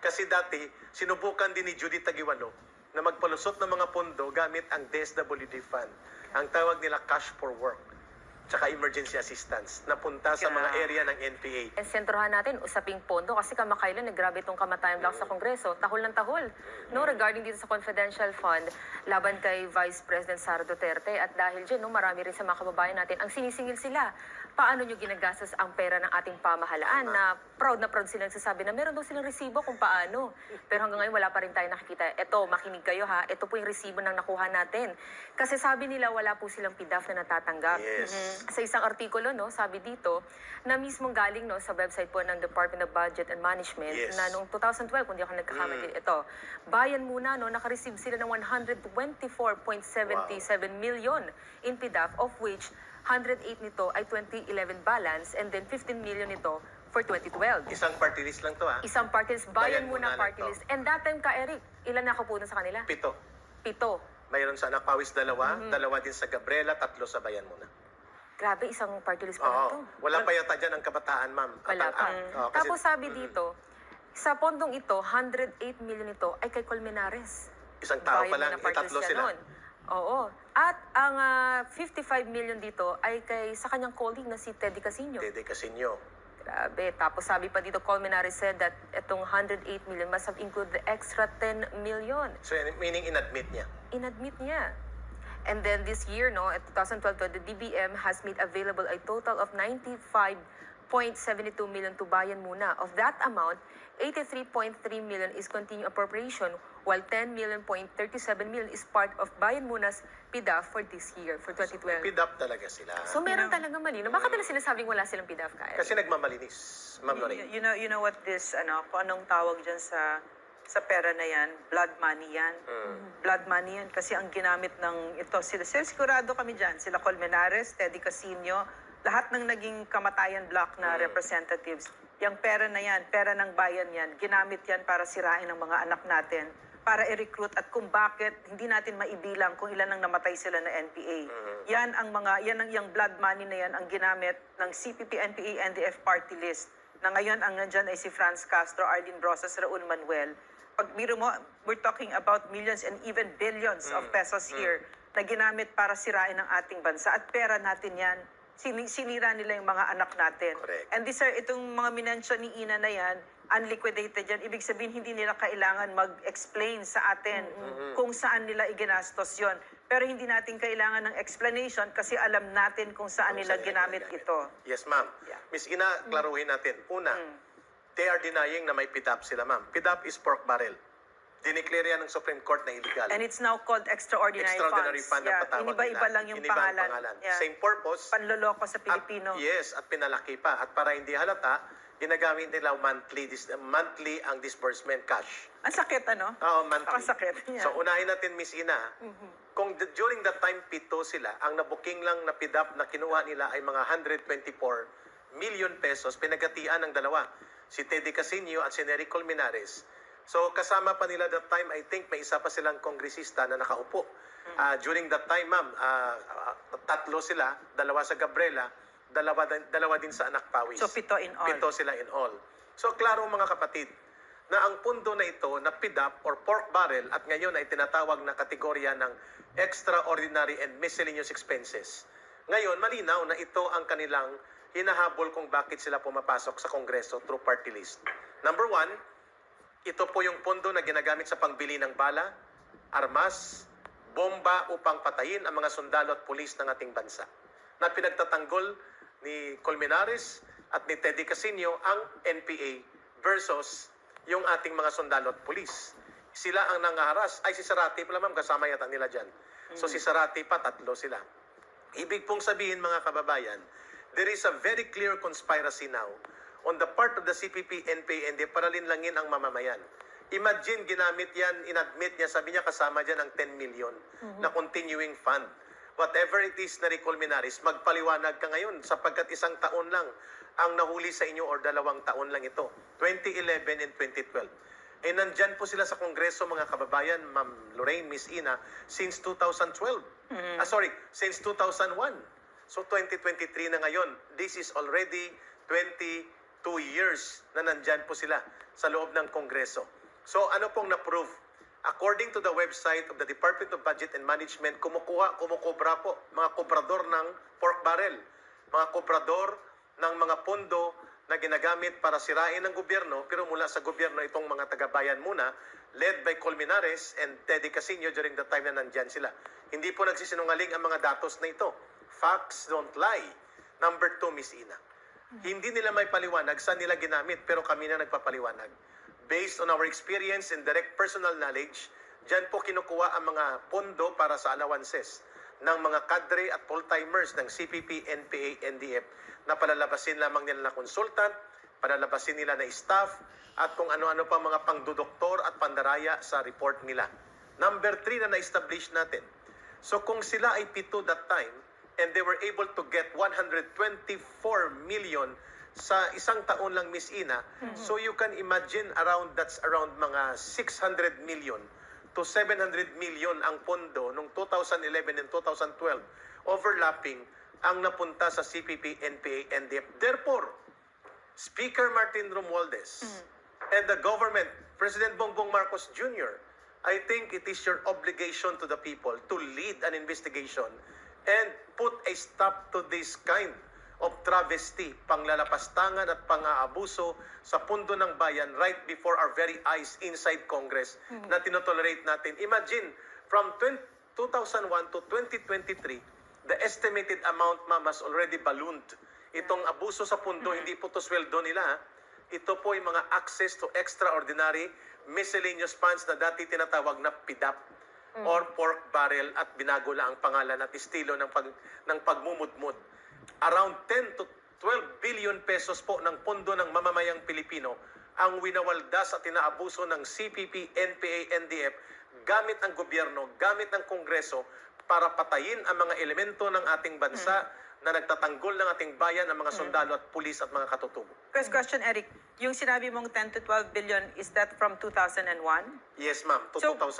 Kasi dati, sinubukan din ni Judy Taguiwalo na magpalusot ng mga pondo gamit ang DSWD Fund. Ang tawag nila cash for work, tsaka emergency assistance, na punta sa mga area ng NPA. Sentrohan natin, usaping pondo, kasi kamakailan, grabe itong kamatayan block sa Kongreso, tahol ng tahol. No, regarding dito sa confidential fund, laban kay Vice President Sara Duterte, at dahil dyan, no, marami rin sa mga kababayan natin, ang sinisingil sila, paano nyo ginagastos ang pera ng ating pamahalaan, na proud sila nagsasabi na meron daw silang resibo kung paano. Pero hanggang ngayon, wala pa rin tayo nakikita. Eto, makinig kayo ha, ito po yung resibo ng nakuha natin. Kasi sabi nila, wala po silang PDAF na natatanggap. Yes. Sa isang artikulo, no, sabi dito, na mismong galing, no, sa website po ng Department of Budget and Management, Yes. na noong 2012, kung di ako nagkakamali, ito, bayan muna, no, nakareceive sila ng 124.77 million in PDAF, of which 108 nito ay 2011 balance, and then 15 million nito for 2012. Isang party list lang to ha. Isang party list, bayan Bayan muna muna party lang to. list. And that time ka, Eric, ilan nakapuno sa kanila? 7. 7. Mayroon sa Anak Pawis 2, 2 din sa Gabriela, 3 sa Bayan muna. Grabe, isang party list pa lang to. Oo. Wala pa yata dyan ang kabataan, ma'am. Wala At pa. kasi- Tapos sabi dito, sa pondong ito, 108 million ito ay kay Colmenares. Isang tao pa Bayan lang, muna party itatlo list sila. yan nun. Oo. At ang 55 million dito ay kay sa kanyang colleague na si Teddy Casino. Dede Casino. Grabe. Tapos sabi pa dito, Colmenares said that itong 108 million must have included the extra 10 million. So, meaning inadmit niya. Inadmit niya. And then this year, no, at 2012, the DBM has made available a total of 95.72 million to Bayan Muna. Of that amount, 83.3 million is continuing appropriation, while 10.37 million is part of Bayan Muna's PDAF for this year, for 2012. Pidap talaga sila. So meron talaga mali. No? Bakit nila sinasabing wala silang PDAF, Kyle? Kasi nagmamalinis, Ma'am Lorraine. You know what this, kung anong tawag dyan sa pera na yan, blood money yan. Blood money yan kasi ang ginamit ng ito, sigurado kami dyan, sila Colmenares, Teddy Casino, lahat ng naging kamatayan block na representatives, yung pera na yan, pera ng bayan yan, ginamit yan para sirain ang mga anak natin, para i-recruit at kung bakit hindi natin maibilang kung ilan ang namatay sila na NPA. Yan ang yung blood money na yan ang ginamit ng CPP, NPA, NDF party list na ngayon ang nandyan ay si Franz Castro, Arlene Brosas, Raul Manuel. Pag biro mo, we're talking about millions and even billions of pesos here na ginamit para sirain ang ating bansa. At pera natin yan. Sinira nila yung mga anak natin. Correct. And these are, itong mga minensyon ni Ina na yan, unliquidated yan. Ibig sabihin, hindi nila kailangan mag-explain sa atin kung saan nila iginastos yon. Pero hindi natin kailangan ng explanation kasi alam natin kung saan nila ginamit ito. Yes, ma'am. Yeah. Miss Ina, klaruhin natin. Una, they are denying na may PDAP sila, ma'am. PDAP is pork barrel. Dineclare yan ng Supreme Court na illegal. And it's now called extraordinary Extraordinary funds. fund ang patawag Iniba-iba nila. lang yung Iniba ang pangalan. Yeah. Same purpose. Panloloko sa Pilipino. At pinalaki pa. At para hindi halata, ginagamit nila monthly ang disbursement cash. Ang sakit, ano? Oo, monthly. Ang sakit. Yeah. So, unahin natin, Miss Ina, kung during that time, 7 sila, ang nabuking lang na PDAP na kinuha nila ay mga 124 million pesos, pinagatian ng dalawa, si Teddy Casino at si Nery Colmenares. So, kasama pa nila that time, I think may isa pa silang kongresista na nakaupo. During that time, ma'am, 3 sila, 2 sa Gabriela, 2 din sa Anak Pawis. So, 7 in all. 7 sila in all. So, klaro mga kapatid, na ang pundo na ito na PDAP or pork barrel at ngayon ay tinatawag na kategorya ng extraordinary and miscellaneous expenses. Ngayon, malinaw na ito ang kanilang hinahabol kung bakit sila pumapasok sa Kongreso through party list. Number 1, ito po yung pondo na ginagamit sa pangbili ng bala, armas, bomba upang patayin ang mga sundalo at pulis ng ating bansa. Na pinagtatanggol ni Colmenares at ni Teddy Casino ang NPA versus yung ating mga sundalo at pulis. Sila ang nangaharas. Ay, si Sarati pala, ma'am, kasama yata nila dyan. So si Sarati pa, 3 sila. Ibig pong sabihin, mga kababayan, there is a very clear conspiracy now on the part of the CPP, NPA, para linlangin ang mamamayan. Imagine, ginamit yan, inadmit niya, sabi niya kasama dyan ang 10 million na continuing fund. Whatever it is na Colmenares, magpaliwanag ka ngayon sapagkat 1 taon lang ang nahuli sa inyo or 2 taon lang ito. 2011 and 2012. Eh, nandyan po sila sa Kongreso, mga kababayan, Ma'am Lorraine, Miss Ina, since 2012. Since 2001. So, 2023 na ngayon. This is already 2 years na nandyan po sila sa loob ng Kongreso. So ano pong na-prove? According to the website of the Department of Budget and Management, kumukobra po, mga kobrador ng pork barrel, mga kobrador ng mga pondo na ginagamit para sirain ng gobyerno, pero mula sa gobyerno itong mga taga-bayan muna, led by Colmenares and Teddy Casino during the time na nandyan sila. Hindi po nagsisinungaling ang mga datos na ito. Facts don't lie. Number 2, Miss Ina. Hindi nila may paliwanag saan nila ginamit, pero kami na nagpapaliwanag. Based on our experience and direct personal knowledge, dyan po kinukuha ang mga pondo para sa allowances ng mga kadre at full-timers ng CPP, NPA, NDF na palalabasin lamang nila na consultant, palalabasin nila na staff, at kung ano-ano pa mga pangdudoktor at pandaraya sa report nila. Number 3 na na-establish natin. So kung sila ay 7 that time, and they were able to get 124 million sa isang taon lang, Miss Ina, so you can imagine that's around mga 600 million to 700 million ang pondo noong 2011 and 2012, overlapping ang napunta sa CPP, NPA, NDF. Therefore, Speaker Martin Romualdez and the government, President Bongbong Marcos Jr., I think it is your obligation to the people to lead an investigation and put a stop to this kind of travesty, panglalapastangan at pang-aabuso sa pundo ng bayan right before our very eyes inside Congress na tinotolerate natin. Imagine, from 2001 to 2023, the estimated amount, ma'am, has already ballooned. Itong abuso sa pundo, hindi po to sweldo nila. Ito po ay mga access to extraordinary miscellaneous funds na dati tinatawag na PIDAP or pork barrel, at binago lang ang pangalan at estilo ng pagmumudmud. Around 10 to 12 billion pesos po ng pondo ng mamamayang Pilipino ang winawaldas at inaabuso ng CPP, NPA, NDF gamit ang gobyerno, gamit ang Kongreso para patayin ang mga elemento ng ating bansa na nagtatanggol ng ating bayan, ang mga sundalo at pulis at mga katutubo. First question, Eric. Yung sinabi mong 10 to 12 billion, is that from 2001? Yes, ma'am. To So, 2000.